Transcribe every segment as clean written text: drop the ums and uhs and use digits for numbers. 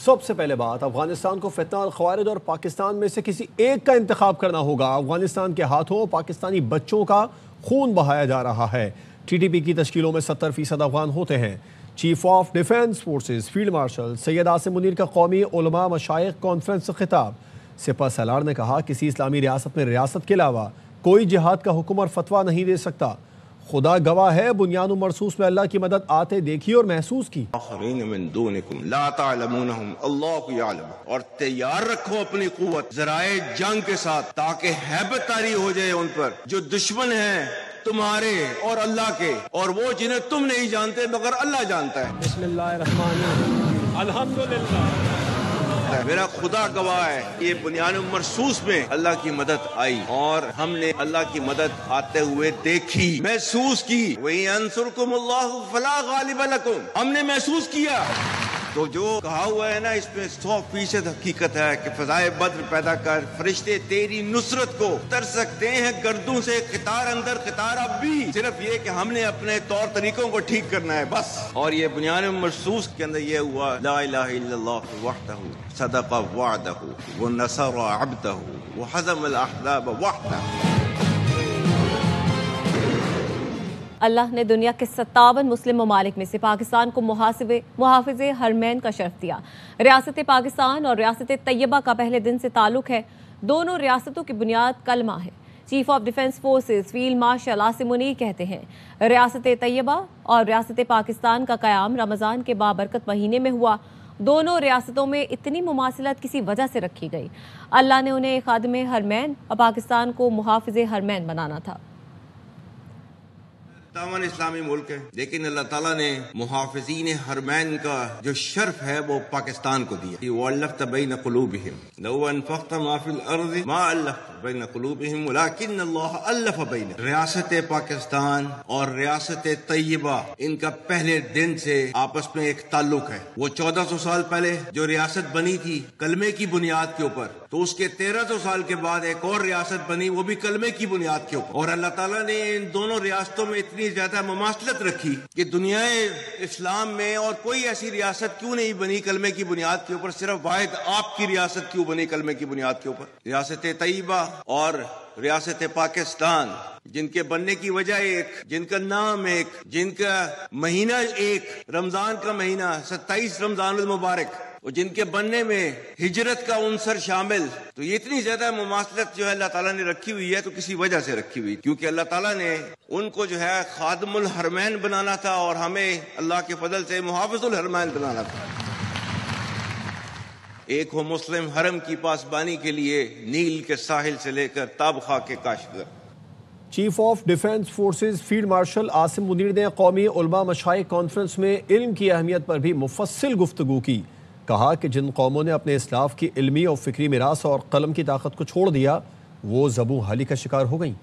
سب سے پہلے بات، افغانستان کو فتنہ الخوارج اور پاکستان میں سے کسی ایک کا انتخاب کرنا ہوگا۔ افغانستان کے ہاتھوں پاکستانی بچوں کا خون بہایا جا رہا ہے۔ ٹی ٹی پی کی تشکیلوں میں 70% افغان ہوتے ہیں۔ Chief of defence forces field marshal Syed Asim Munir کا قومی علماء مشائخ کانفرنس سے خطاب۔ سپہ سالار نے کہا کسی اسلامی ریاست میں ریاست کے علاوہ کوئی جہاد کا حکم اور فتویٰ نہیں دے سکتا۔ خدا گواہ ہے، بنیان و مرصوص میں اللہ کی مدد آتے دیکھی اور محسوس کی۔ آخرین من دونکم لا تعلمونہم اللہ یعلم، اور تیار رکھو اپنی قوت ذرائع جنگ کے ساتھ تاکہ ہیبت طاری ہو جائے ان پر جو دشمن ہیں تمہارے اور اللہ کے، اور وہ جنہیں تم نہیں جانتے مگر اللہ جانتا ہے۔ بسم اللہ الرحمن الرحیم، الحمدللہ۔ میرا خدا گواہ ہے، یہ بنیان مرصوص میں اللہ کی مدد آئی اور ہم نے اللہ کی مدد آتے ہوئے دیکھی، محسوس کی۔ وَإِنْ يَنْصُرْكُمُ اللَّهُ فَلَا غَالِبَ لَكُمْ، ہم نے محسوس کیا۔ تو جو کہا ہوا ہے نا، اس میں 100% حقیقت ہے کہ فضائے بدر پیدا کر، فرشتے تیری نصرت کو تر سکتے ہیں گردوں سے، قطار اندر قطار اب بھی، صرف یہ کہ ہم نے اپنے طور طریقوں کو ٹھیک کرنا ہے بس۔ اور یہ بنیان مرصوص کے اندر یہ ہوا، لا الہ الا اللہ وحدہ صدق وعدہ ونصر عبدہ وحزم الاحزاب وحدہ۔ اللہ نے دنیا کے 57 مسلم ممالک میں سے پاکستان کو محافظ حرمین کا شرف دیا۔ ریاست پاکستان اور ریاست طیبہ کا پہلے دن سے تعلق ہے۔ دونوں ریاستوں کی بنیاد کلمہ ہے۔ Chief of defence forces field martial Asim Munir کہتے ہیں ریاست طیبہ اور ریاست پاکستان کا قیام رمضان کے بابرکت مہینے میں ہوا۔ دونوں ریاستوں میں اتنی مماثلت کسی وجہ سے رکھی گئی۔ اللہ نے انہیں خادم حرمین اور پاکستان کو محافظ حرمین بنانا تھا۔ 57 اسلامی ملک ہے، لیکن اللہ تعالیٰ نے محافظین حرمین کا جو شرف ہے وہ پاکستان کو دیا۔ وَأَلَّفْتَ بَيْنَ قُلُوبِهِمْ لَوْ أَنفَقْتَ مَا فِي الْأَرْضِ مَا أَلَّفْتَ بَيْنَ قُلُوبِهِمْ وَلَكِنَّ اللَّهَ أَلَّفَ بَيْنَهُمْ۔ ریاست پاکستان اور ریاست طیبہ، ان کا پہلے دن سے آپس میں ایک تعلق ہے۔ وہ 1400 سال پہلے جو ریاست بنی تھی کلمے کی بنیاد کے اوپر، تو اس کے 1300 سال کے بعد ایک اور ریاست بنی، وہ بھی کلمے کی بنیاد کے اوپر۔ اور اللہ تعالیٰ نے ان دونوں ریاستوں میں اتنی زیادہ مماثلت رکھی کہ دنیا اسلام میں اور کوئی ایسی ریاست کیوں نہیں بنی کلمے کی بنیاد کے اوپر، صرف واحد آپ کی ریاست کیوں بنی کلمے کی بنیاد کے اوپر۔ ریاست طیبہ اور ریاست پاکستان، جن کے بننے کی وجہ ایک، جن کا نام ایک، جن کا مہینہ ایک، رمضان کا مہینہ 27 رمضان المبارک، اور جن کے بننے میں ہجرت کا عنصر شامل، تو یہ اتنی زیادہ مماثلت جو ہے اللہ تعالیٰ نے رکھی ہوئی ہے تو کسی وجہ سے رکھی ہوئی، کیونکہ اللہ تعالیٰ نے ان کو جو ہے خادم الحرمین بنانا تھا اور ہمیں اللہ کے فضل سے محافظ الحرمین بنانا تھا۔ ایک ہو مسلم حرم کی پاسبانی کے لیے نیل کے ساحل سے لے کر تابخا کے Kashgar. Chief of defence forces field martial Asim Munir نے قومی علماء مشائخ کانفرنس میں علم کی اہمیت پر بھی مفصل گفتگو کی۔ کہا کہ جن قوموں نے اپنے اسلاف کی علمی اور فکری میراث اور قلم کی طاقت کو چھوڑ دیا وہ زبوں حالی کا شکار ہو گئیں۔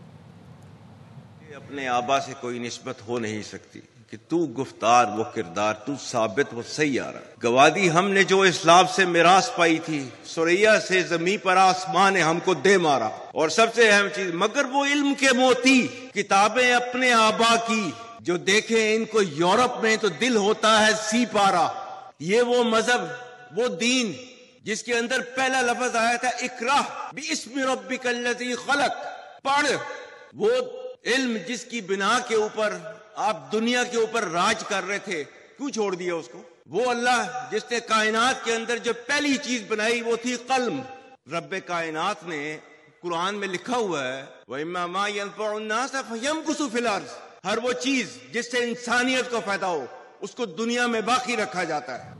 اپنے آبا سے کوئی نسبت ہو نہیں سکتی کہ تو گفتار وہ کردار، تو ثابت وہ سیارہ۔ گوادی ہم نے جو اسلاف سے میراث پائی تھی، سریا سے زمین پر آسمان نے ہم کو دے مارا۔ اور سب سے اہم چیز، مگر وہ علم کے موتی، کتابیں اپنے آبا کی جو دیکھیں ان کو یورپ میں تو دل ہوتا ہے سی پارا۔ یہ وہ مذہب، وہ دین جس کے اندر پہلا لفظ آیا تھا اقرا باسم ربک الذی خلق، پڑھ۔ وہ علم جس کی بنا کے اوپر آپ دنیا کے اوپر راج کر رہے تھے، کیوں چھوڑ دیا اس کو؟ وہ اللہ جس نے کائنات کے اندر جو پہلی چیز بنائی وہ تھی قلم۔ رب کائنات نے قرآن میں لکھا ہوا ہے وَإِمَّا مَا يَنْفَعُ النَّاسَ فَيَمْكُثُ فِي الْأَرْضِ، ہر وہ چیز جس سے انسانیت کو فائدہ ہو اس کو دنیا میں باقی رکھا جاتا ہے۔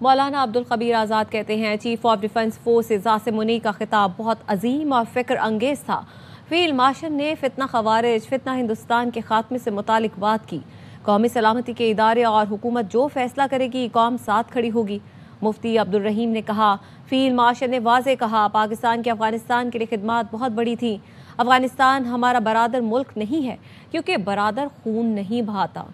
مولانا عبدالخبیر آزاد کہتے ہیں chief of defence forces Asim Munir کا خطاب بہت عظیم اور فکر انگیز تھا۔ فیلڈ مارشل نے فتنہ خوارج، فتنہ ہندوستان کے خاتمے سے متعلق بات کی۔ قومی سلامتی کے ادارے اور حکومت جو فیصلہ کرے گی قوم ساتھ کھڑی ہوگی۔ مفتی عبدالرحیم نے کہا، فیلڈ مارشل نے واضح کہا پاکستان کی افغانستان کے لیے خدمات بہت بڑی تھیں۔ افغانستان ہمارا برادر ملک نہیں ہے کیونکہ برادر خون نہیں بہاتا۔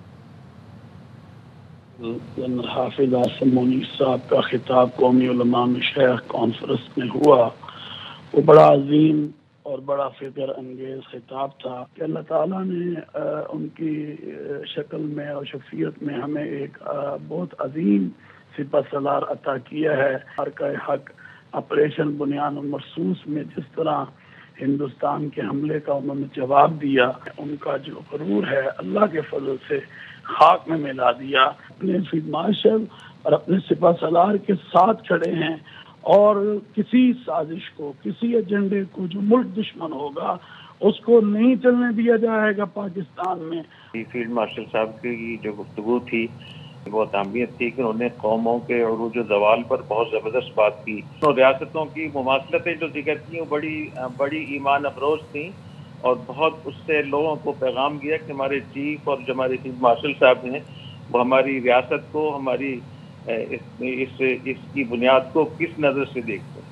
حافظ عاصم منیر صاحب کا خطاب قومی علماء مشائخ کانفرنس میں ہوا، وہ بڑا عظیم اور بڑا فکر انگیز خطاب تھا کہ اللہ تعالیٰ نے ان کی شکل میں اور شخصیت میں ہمیں ایک بہت عظیم سپہ سالار عطا کیا ہے. حرکہ حق آپریشن بنیان مرصوص میں جس طرح ہندوستان کے حملے کا انہوں نے جواب دیا، ان کا جو غرور ہے اللہ کے فضل سے خاک میں ملا دیا. اپنے فیلڈ مارشل اور اپنے سپہ سالار کے ساتھ کھڑے ہیں اور کسی سازش کو، کسی ایجنڈے کو جو ملک دشمن ہوگا اس کو نہیں چلنے دیا جائے گا پاکستان میں. فیلڈ مارشل صاحب کی جو گفتگو تھی بہت اہمیت تھی کہ انہوں نے قوموں کے عروج و زوال پر بہت زبردست بات کی. اور ریاستوں کی مماثلتیں جو ذکر کی وہ بڑی ایمان افروز تھیں اور بہت اس سے لوگوں کو پیغام دیا کہ ہمارے چیف اور جو ہمارے فیلڈ مارشل صاحب ہیں وہ ہماری ریاست کو، ہماری اس کی بنیاد کو کس نظر سے دیکھتے ہیں.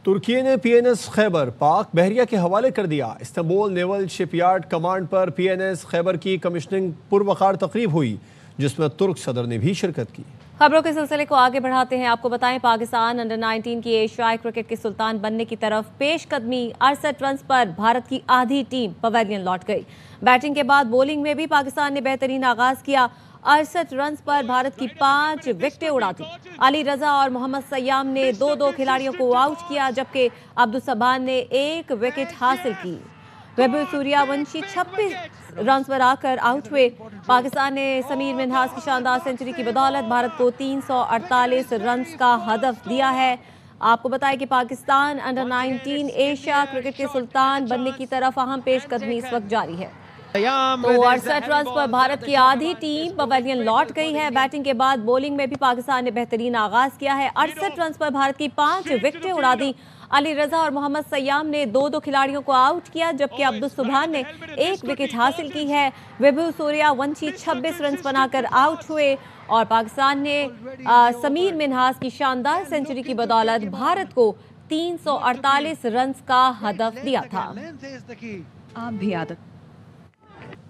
ترکی نے پی این ایس خیبر پاک بحریہ کے حوالے کر دیا. استنبول نیول شپ یارڈ کمانڈ پر پی این ایس خیبر کی کمیشننگ پروقار تقریب ہوئی جس میں ترک صدر نے بھی شرکت کی. خبروں کے سلسلے کو آگے بڑھاتے ہیں. آپ کو بتائیں پاکستان انڈر 19 کی ایشیائی کرکٹ کے سلطان بننے کی طرف پیش قدمی. 68 رنز پر بھارت کی آدھی ٹیم پویلین لوٹ گئی. بیٹنگ کے بعد بولنگ میں بھی پاکستان نے بہترین آغاز کیا. 68 رنز پر بھارت کی 5 وکٹیں اڑا دی. علی رضا اور محمد سیام نے 2 کھلاڑیوں کو آؤٹ کیا جبکہ عبدالصبان نے 1 وکٹ حاصل کی. ویبھو سوریا ونشی 26 رنز پر آ کر آؤٹ ہوئے. پاکستان نے سمیر منہاس کی شاندار سنچری کی بدولت بھارت کو 348 رنز کا ہدف دیا ہے. آپ کو بتائیں کہ پاکستان انڈر 19 ایشیا کرکٹ کے سلطان بننے کی طرف اہم پیش قدمی اس وقت جاری ہے. تو 68 رنز پر بھارت کی آدھی ٹیم پویلین لوٹ گئی ہے. بیٹنگ کے بعد بولنگ میں بھی پاکستان نے بہترین آغاز کیا ہے. 68 رنز پر بھارت کی 5 وکٹیں اڑا دی. علی رضا اور محمد سیام نے 2 کھلاڑیوں کو آؤٹ کیا جبکہ عبدالصبان نے 1 وکٹ حاصل کی ہے. ویبھو سوریا ونشی 26 رنز بنا کر آؤٹ ہوئے اور پاکستان نے سمیر منہاس کی شاندار سنچری کی بدولت بھارت کو 348 رنز کا ہدف دیا تھا. آپ بھی عادت.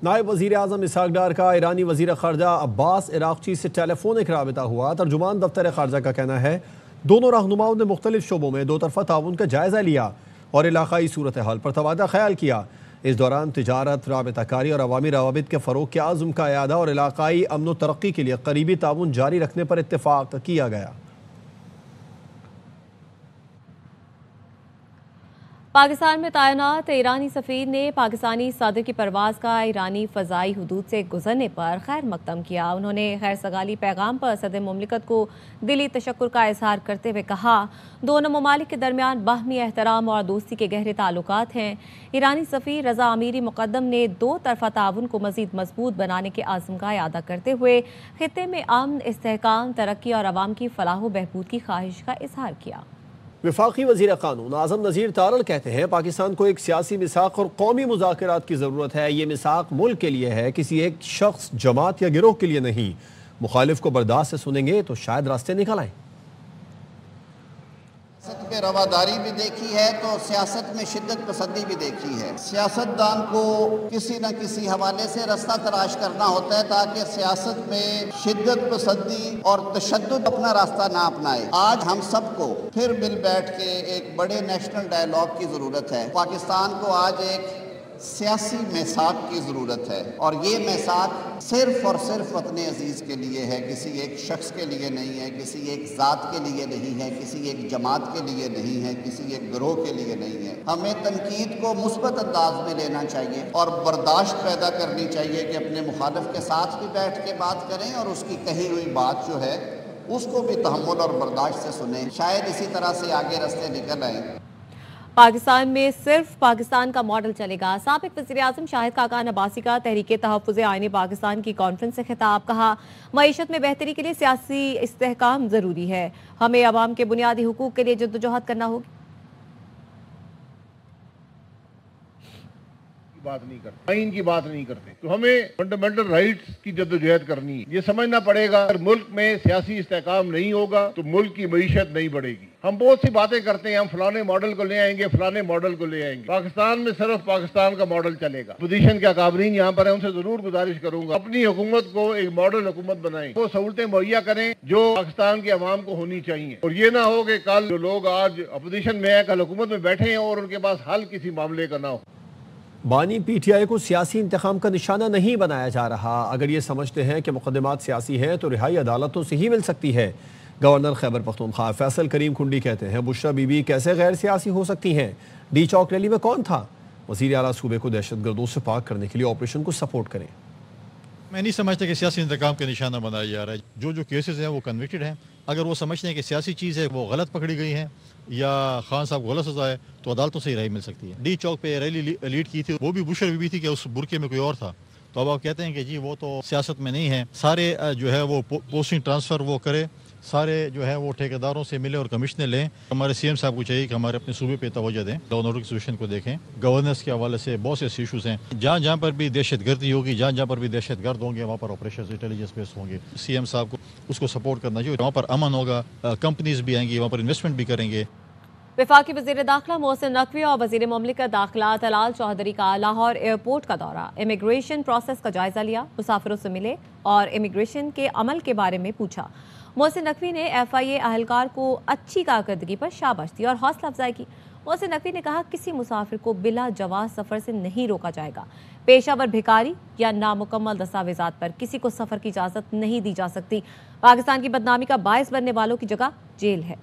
نائب وزیر اعظم اسحاق ڈار کا ایرانی وزیر خارجہ عباس عراقچی سے ٹیلی فونک رابطہ ہوا. ترجمان دفتر خارجہ کا کہنا ہے دونوں رہنماؤں نے مختلف شعبوں میں 2 طرفہ تعاون کا جائزہ لیا اور علاقائی صورتحال پر تبادلہ خیال کیا. اس دوران تجارت، رابطہ کاری اور عوامی روابط کے فروغ کے عزم کا اعادہ اور علاقائی امن و ترقی کے لیے قریبی تعاون جاری رکھنے پر اتفاق کیا گیا. پاکستان میں تعینات ایرانی سفیر نے پاکستانی صدر کی پرواز کا ایرانی فضائی حدود سے گزرنے پر خیر مقدم کیا. انہوں نے خیر سگالی پیغام پر صدر مملکت کو دلی تشکر کا اظہار کرتے ہوئے کہا دونوں ممالک کے درمیان باہمی احترام اور دوستی کے گہرے تعلقات ہیں. ایرانی سفیر رضا امیری مقدم نے 2 طرفہ تعاون کو مزید مضبوط بنانے کے عزم کا اعادہ کرتے ہوئے خطے میں امن، استحکام، ترقی اور عوام کی فلاح و بہبود کی خواہش کا اظہار کیا. وفاقی وزیر قانون اعظم نذیر تارڑ کہتے ہیں پاکستان کو ایک سیاسی میثاق اور قومی مذاکرات کی ضرورت ہے. یہ میثاق ملک کے لیے ہے، کسی ایک شخص، جماعت یا گروہ کے لیے نہیں. مخالف کو برداشت سے سنیں گے تو شاید راستے نکل آئیں. سیاست میں رواداری بھی دیکھی ہے تو سیاست میں شدت پسندی بھی دیکھی ہے. سیاستدان کو کسی نہ کسی حوالے سے راستہ تلاش کرنا ہوتا ہے تاکہ سیاست میں شدت پسندی اور تشدد اپنا راستہ نہ اپنائے. آج ہم سب کو پھر مل بیٹھ کے ایک بڑے نیشنل ڈائیلاگ کی ضرورت ہے. پاکستان کو آج ایک سیاسی میثاق کی ضرورت ہے اور یہ میثاق صرف اور صرف وطن عزیز کے لیے ہے، کسی ایک شخص کے لیے نہیں ہے، کسی ایک ذات کے لیے نہیں ہے، کسی ایک جماعت کے لیے نہیں ہے، کسی ایک گروہ کے لیے نہیں ہے. ہمیں تنقید کو مثبت انداز میں لینا چاہیے اور برداشت پیدا کرنی چاہیے کہ اپنے مخالف کے ساتھ بھی بیٹھ کے بات کریں اور اس کی کہی ہوئی بات جو ہے اس کو بھی تحمل اور برداشت سے سنیں. شاید اسی طرح سے آگے راستے نکل آئیں. پاکستان میں صرف پاکستان کا ماڈل چلے گا. سابق وزیر اعظم شاہد خاقان عباسی کا تحریک تحفظ آئین پاکستان کی کانفرنس سے خطاب. کہا معیشت میں بہتری کے لیے سیاسی استحکام ضروری ہے. ہمیں عوام کے بنیادی حقوق کے لیے جدوجہد کرنا ہوگی. بات نہیں کرتے، آئین کی بات نہیں کرتے تو ہمیں فنڈامنٹل رائٹس کی جدوجہد کرنی ہے. یہ سمجھنا پڑے گا اگر ملک میں سیاسی استحکام نہیں ہوگا تو ملک کی معیشت نہیں بڑھے گی. ہم بہت سی باتیں کرتے ہیں، ہم فلانے ماڈل کو لے آئیں گے، فلانے ماڈل کو لے آئیں گے. پاکستان میں صرف پاکستان کا ماڈل چلے گا. اپوزیشن کے اکابرین یہاں پر ہیں، ان سے ضرور گزارش کروں گا اپنی حکومت کو ایک ماڈل حکومت بنائیں، وہ سہولتیں مہیا کریں جو پاکستان کے عوام کو ہونی چاہیے. اور یہ نہ ہو کہ کل جو لوگ آج اپوزیشن میں ہیں کل حکومت میں بیٹھے ہیں اور ان کے پاس حل کسی معاملے کا نہ ہو. بانی پی ٹی آئی کو سیاسی انتخاب کا نشانہ نہیں بنایا جا رہا. اگر یہ سمجھتے ہیں کہ مقدمات سیاسی ہیں تو رہائی عدالتوں سے ہی مل سکتی ہے. گورنر خیبر پختونخوا فیصل کریم کھنڈی کہتے ہیں بشرا بی بی کیسے غیر سیاسی ہو سکتی ہیں؟ ڈی چوک ریلی میں کون تھا؟ وزیر اعلیٰ صوبے کو دہشت گردوں سے پاک کرنے کے لیے آپریشن کو سپورٹ کریں. میں نہیں سمجھتا کہ سیاسی انتقام کا نشانہ بنایا جا رہا ہے. جو کیسز ہیں وہ کنوکٹڈ ہیں. اگر وہ سمجھتے ہیں کہ سیاسی چیز ہے وہ غلط پکڑی گئی ہے یا خان صاحب کو غلط سزا ہے تو عدالتوں سے ہی رہائی مل سکتی ہے. ڈی چوک پہ ریلی لیڈ کی تھی وہ بھی بشر بی بی تھی کہ اس برقعے میں کوئی اور تھا. تو اب آپ کہتے ہیں کہ جی وہ تو سیاست میں نہیں ہے. سارے جو ہے وہ پوسٹنگ ٹرانسفر وہ کرے, سارے جو ہے وہ ٹھیکیداروں سے ملے اور کمشنیں لیں. ہمارے سی ایم صاحب کو چاہیے کہ ہمارے اپنے صوبے پہ توجہ دیں, لا اینڈ آرڈر کی سچویشن کو دیکھیں. گورننس کے حوالے سے بہت سے ایشوز ہیں. جہاں جہاں پر بھی دہشت گردی ہوگی, جہاں جہاں پر بھی دہشت گرد ہوں گے وہاں پر آپریشن انٹیلیجنس بیس ہوں گے. سی ایم صاحب کو اس کو سپورٹ کرنا چاہیے. وہاں پر امن ہوگا, کمپنیز بھی آئیں گی, وہاں پر انویسٹمنٹ بھی کریں گے. وفاقی وزیر داخلہ محسن نقوی اور وزیر مملکت داخلہ طلال چودھری کا لاہور ایئرپورٹ کا دورہ. امیگریشن پروسیس کا جائزہ لیا, مسافروں سے ملے اور امیگریشن کے عمل کے بارے میں پوچھا. محسن نقوی نے ایف آئی اے اہلکار کو اچھی کارکردگی پر شاباش دی اور حوصلہ افزائی کی. محسن نقوی نے کہا کسی مسافر کو بلا جواز سفر سے نہیں روکا جائے گا. پیشہ ور بھکاری یا نامکمل دستاویزات پر کسی کو سفر کی اجازت نہیں دی جا سکتی. پاکستان کی بدنامی کا باعث بننے والوں کی جگہ جیل ہے.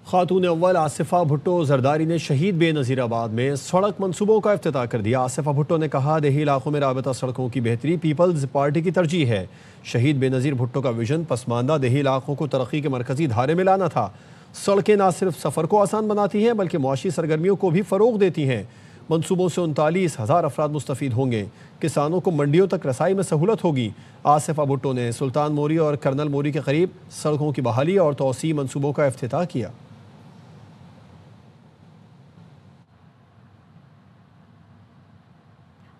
خاتون اول آصفہ بھٹو زرداری نے شہید بے نظیر آباد میں سڑک منصوبوں کا افتتاح کر دیا. آصفہ بھٹو نے کہا دیہی علاقوں میں رابطہ سڑکوں کی بہتری پیپلز پارٹی کی ترجیح ہے. شہید بے نظیر بھٹو کا ویژن پسماندہ دیہی علاقوں کو ترقی کے مرکزی دھارے میں لانا تھا. سڑکیں نہ صرف سفر کو آسان بناتی ہیں بلکہ معاشی سرگرمیوں کو بھی فروغ دیتی ہیں. منصوبوں سے 39,000 افراد مستفید ہوں گے. کسانوں کو منڈیوں تک رسائی میں سہولت ہوگی. آصفہ بھٹو نے سلطان موری اور کرنل موری کے قریب سڑکوں کی بحالی اور توسیع منصوبوں کا افتتاح کیا.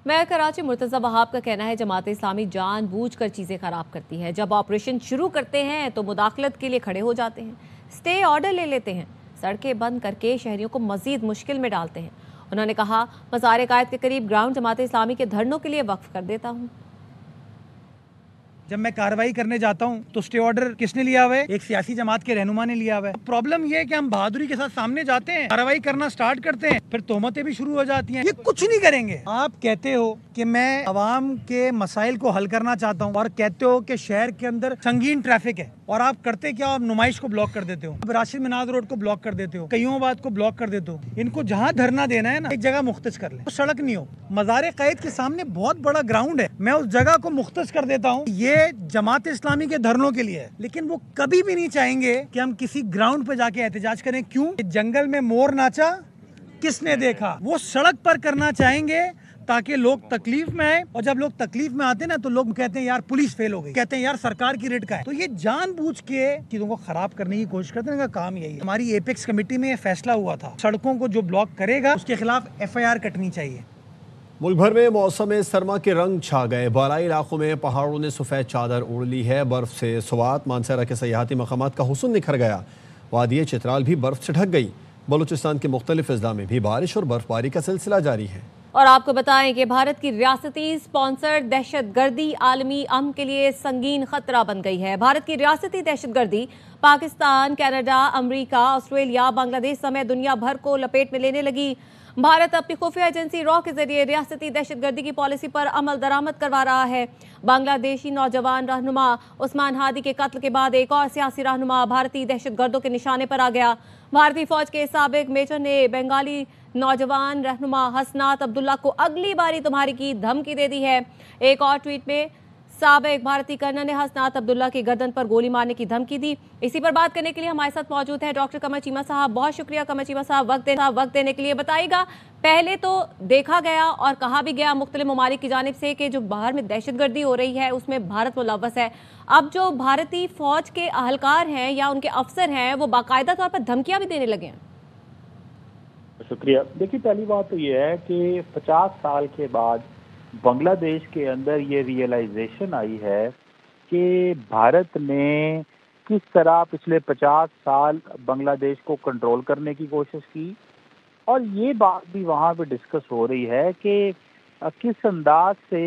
میئر کراچی مرتضی وہاب کا کہنا ہے جماعت اسلامی جان بوجھ کر چیزیں خراب کرتی ہے. جب آپریشن شروع کرتے ہیں تو مداخلت کے لیے کھڑے ہو جاتے ہیں, سٹے آرڈر لے لیتے ہیں, سڑکیں بند کر کے شہریوں کو مزید مشکل میں ڈالتے ہیں. انہوں نے کہا مزار قائد کے قریب گراؤنڈ جماعت اسلامی کے دھرنوں کے لیے وقف کر دیتا ہوں. جب میں کارروائی کرنے جاتا ہوں تو سٹے آرڈر کس نے لیا ہوا ہے؟ ایک سیاسی جماعت کے رہنما نے لیا ہوا ہے. پرابلم یہ ہے کہ ہم بہادری کے ساتھ سامنے جاتے ہیں, کارروائی کرنا سٹارٹ کرتے ہیں, پھر تہمتیں بھی شروع ہو جاتی ہیں. یہ کچھ نہیں کریں گے. آپ کہتے ہو کہ میں عوام کے مسائل کو حل کرنا چاہتا ہوں اور کہتے ہو کہ شہر کے اندر سنگین ٹریفک ہے, اور آپ کرتے کیا؟ آپ نمائش کو بلاک کر دیتے ہو, راشد مناز روڈ کو بلاک کر دیتے ہو, کئیوں بات کو بلاک کر دیتے ہو. ان کو جہاں دھرنا دینا ہے نا ایک جگہ مختص کر لیں. سڑک نہیں ہو, مزار قائد کے سامنے بہت بڑا گراؤنڈ ہے, میں اس جگہ کو مختص کر دیتا ہوں. یہ جماعت اسلامی کے دھرنوں کے لیے ہے, لیکن وہ کبھی بھی نہیں چاہیں گے کہ ہم کسی گراؤنڈ پہ جا کے احتجاج کریں. کیوں؟ جنگل میں مور ناچا کس نے دیکھا. وہ سڑک پر کرنا چاہیں گے تاکہ لوگ تکلیف میں آئے, اور جب لوگ تکلیف میں آتے ہیں نا تو لوگ کہتے ہیں یار پولیس فیل ہو گئی, کہتے ہیں یار سرکار کی ریٹ کا ہے. تو یہ جان بوجھ کے چیزوں کو خراب کرنے کی کوشش کرتے ہیں. ان کا کام یہی ہے. ہماری ایپیکس کمیٹی میں فیصلہ ہوا تھا سڑکوں کو جو بلاک کرے گا اس کے خلاف ایف آئی آر کٹنی چاہیے. ملک بھر میں موسم سرما کے رنگ چھا گئے. بالائی علاقوں میں پہاڑوں نے سفید چادر اوڑھ لی ہے. برف سے سوات مانسہرہ کے سیاحتی مقامات کا حسن نکھر گیا. وادی چترال بھی برف سے ڈھک گئی. بلوچستان کے مختلف اضلاع میں بھی بارش اور برف باری کا سلسلہ جاری ہے. اور آپ کو بتائیں کہ بھارت کی ریاستی سپانسر دہشت گردی عالمی امن کے لیے سنگین خطرہ بن گئی ہے. بھارت کی ریاستی دہشت گردی پاکستان, کینیڈا, امریکہ, آسٹریلیا, بنگلہ دیش سمیت دنیا بھر کو لپیٹ میں لینے لگی. بھارت اپنی خفیہ ایجنسی را کے ذریعے ریاستی دہشت گردی کی پالیسی پر عمل درآمد کروا رہا ہے. بنگلہ دیشی نوجوان رہنما عثمان ہادی کے قتل کے بعد ایک اور سیاسی رہنما بھارتی دہشت گردوں کے نشانے پر آ گیا. بھارتی فوج کے سابق میجر نے بنگالی نوجوان رہنما حسنات عبداللہ کو اگلی باری تمہاری کی دھمکی دے دی ہے. ایک اور ٹویٹ میں سابق بھارتی کرنل نے حسنات عبداللہ کی گردن پر گولی مارنے کی دھمکی دی. اسی پر بات کرنے کے لیے ہمارے ساتھ موجود ہیں ڈاکٹر قمر چیمہ صاحب. بہت شکریہ قمر چیمہ صاحب وقت دینے کے لیے. بتائیے گا, پہلے تو دیکھا گیا اور کہا بھی گیا مختلف ممالک کی جانب سے کہ جو باہر میں دہشت گردی ہو رہی ہے اس میں بھارت ملوث ہے. اب جو بھارتی فوج کے اہلکار ہیں یا ان کے افسر ہیں وہ باقاعدہ طور پر دھمکیاں بھی دینے لگے ہیں. شکریہ. دیکھیے پہلی بات تو یہ ہے کہ 50 سال کے بعد بنگلہ دیش کے اندر یہ ریئلائزیشن آئی ہے کہ بھارت نے کس طرح پچھلے 50 سال بنگلہ دیش کو کنٹرول کرنے کی کوشش کی, اور یہ بات بھی وہاں پہ ڈسکس ہو رہی ہے کہ کس انداز سے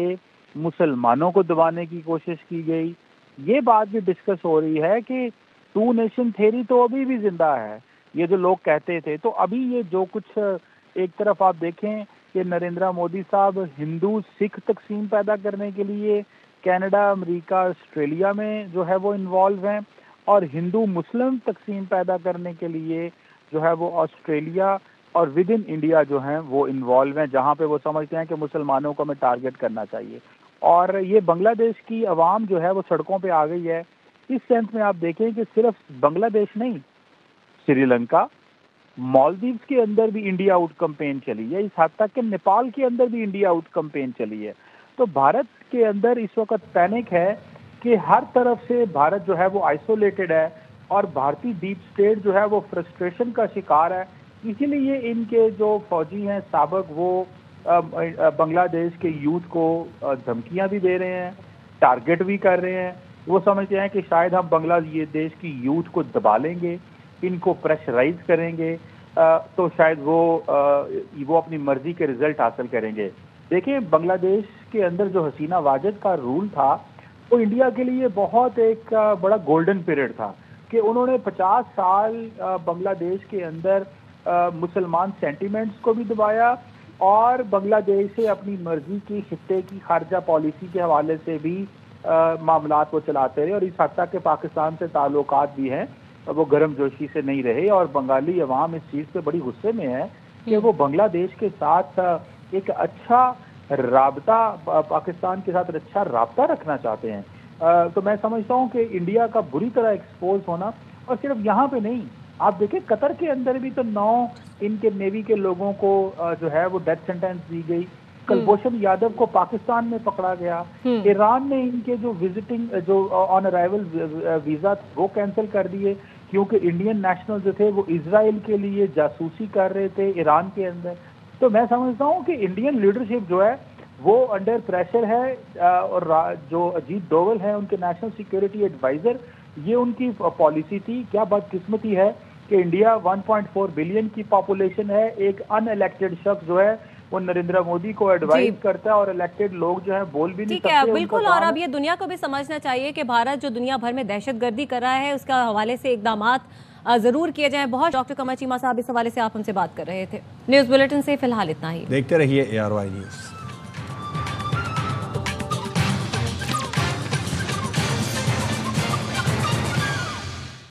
مسلمانوں کو دبانے کی کوشش کی گئی. یہ بات بھی ڈسکس ہو رہی ہے کہ 2 نیشن تھیوری تو ابھی بھی زندہ ہے, یہ جو لوگ کہتے تھے. تو ابھی یہ جو کچھ ایک طرف آپ دیکھیں کہ نریندر مودی صاحب ہندو سکھ تقسیم پیدا کرنے کے لیے کینیڈا، امریکہ، آسٹریلیا میں جو ہے وہ انوالو ہیں، اور ہندو مسلم تقسیم پیدا کرنے کے لیے جو ہے وہ آسٹریلیا اور ود ان انڈیا جو ہیں وہ انوالو ہیں، جہاں پہ وہ سمجھتے ہیں کہ مسلمانوں کو ہمیں ٹارگٹ کرنا چاہیے. اور یہ بنگلہ دیش کی عوام جو ہے وہ سڑکوں پہ آ گئی ہے. اس سینس میں آپ دیکھیں کہ صرف بنگلہ دیش نہیں، سری لنکا، مالدیوز کے اندر بھی انڈیا آؤٹ کمپین چلی ہے، اس حد تک کہ نیپال کے اندر بھی انڈیا آؤٹ کمپین چلی ہے. تو بھارت کے اندر اس وقت پینک ہے کہ ہر طرف سے بھارت جو ہے وہ آئسولیٹڈ ہے، اور بھارتی ڈیپ اسٹیٹ جو ہے وہ فرسٹریشن کا شکار ہے. اسی لیے ان کے جو فوجی ہیں سابق، وہ بنگلہ دیش کے یوتھ کو دھمکیاں بھی دے رہے ہیں، ٹارگٹ بھی کر رہے ہیں. وہ سمجھتے ہیں کہ شاید ہم بنگلہ دیش کی یوتھ کو دبا لیں گے، ان کو پریشرائز کریں گے، تو شاید وہ اپنی مرضی کے رزلٹ حاصل کریں گے. دیکھیں بنگلہ دیش کے اندر جو حسینہ واجد کا رول تھا وہ انڈیا کے لیے بہت ایک بڑا گولڈن پیریڈ تھا، کہ انہوں نے 50 سال بنگلہ دیش کے اندر مسلمان سینٹیمنٹس کو بھی دبایا، اور بنگلہ دیش سے اپنی مرضی کی خطے کی خارجہ پالیسی کے حوالے سے بھی معاملات کو چلاتے رہے، اور اس حد تک کہ پاکستان سے تعلقات بھی ہیں وہ گرم جوشی سے نہیں رہے. اور بنگالی عوام اس چیز پہ بڑی غصے میں ہے کہ وہ بنگلہ دیش کے ساتھ ایک اچھا رابطہ، پاکستان کے ساتھ اچھا رابطہ رکھنا چاہتے ہیں. تو میں سمجھتا ہوں کہ انڈیا کا بری طرح ایکسپوز ہونا، اور صرف یہاں پہ نہیں، آپ دیکھیں قطر کے اندر بھی تو 9 ان کے نیوی کے لوگوں کو جو ہے وہ ڈیتھ سینٹینس دی گئی. کلبھوشن یادو کو پاکستان میں پکڑا گیا. ایران نے ان کے جو وزٹنگ جو آن ارائیول ویزا وہ کینسل کر دیے، کیونکہ انڈین نیشنل جو تھے وہ اسرائیل کے لیے جاسوسی کر رہے تھے ایران کے اندر. تو میں سمجھتا ہوں کہ انڈین لیڈرشپ جو ہے وہ انڈر پریشر ہے، اور جو اجیت ڈوول ہیں ان کے نیشنل سیکیورٹی ایڈوائزر، یہ ان کی پالیسی تھی. کیا بدقسمتی ہے کہ انڈیا 1.4 بلین کی پاپولیشن ہے، ایک ان الیکٹڈ شخص جو ہے وہ نریندر مودی کو ایڈوائز کرتا ہے، اور الیکٹڈ لوگ جو ہیں بول بھی نہیں سکتے. ٹھیک ہے، بالکل. اور اب یہ دنیا کو بھی سمجھنا چاہیے کہ بھارت جو دنیا بھر میں دہشت گردی کر رہا ہے اس کا حوالے سے اقدامات ضرور کیے جائیں. بہت ڈاکٹر قمر چیمہ صاحب اس حوالے سے آپ ہم سے بات کر رہے تھے. نیوز بلیٹن سے فی الحال اتنا ہی. دیکھتے رہیے ARY نیوز.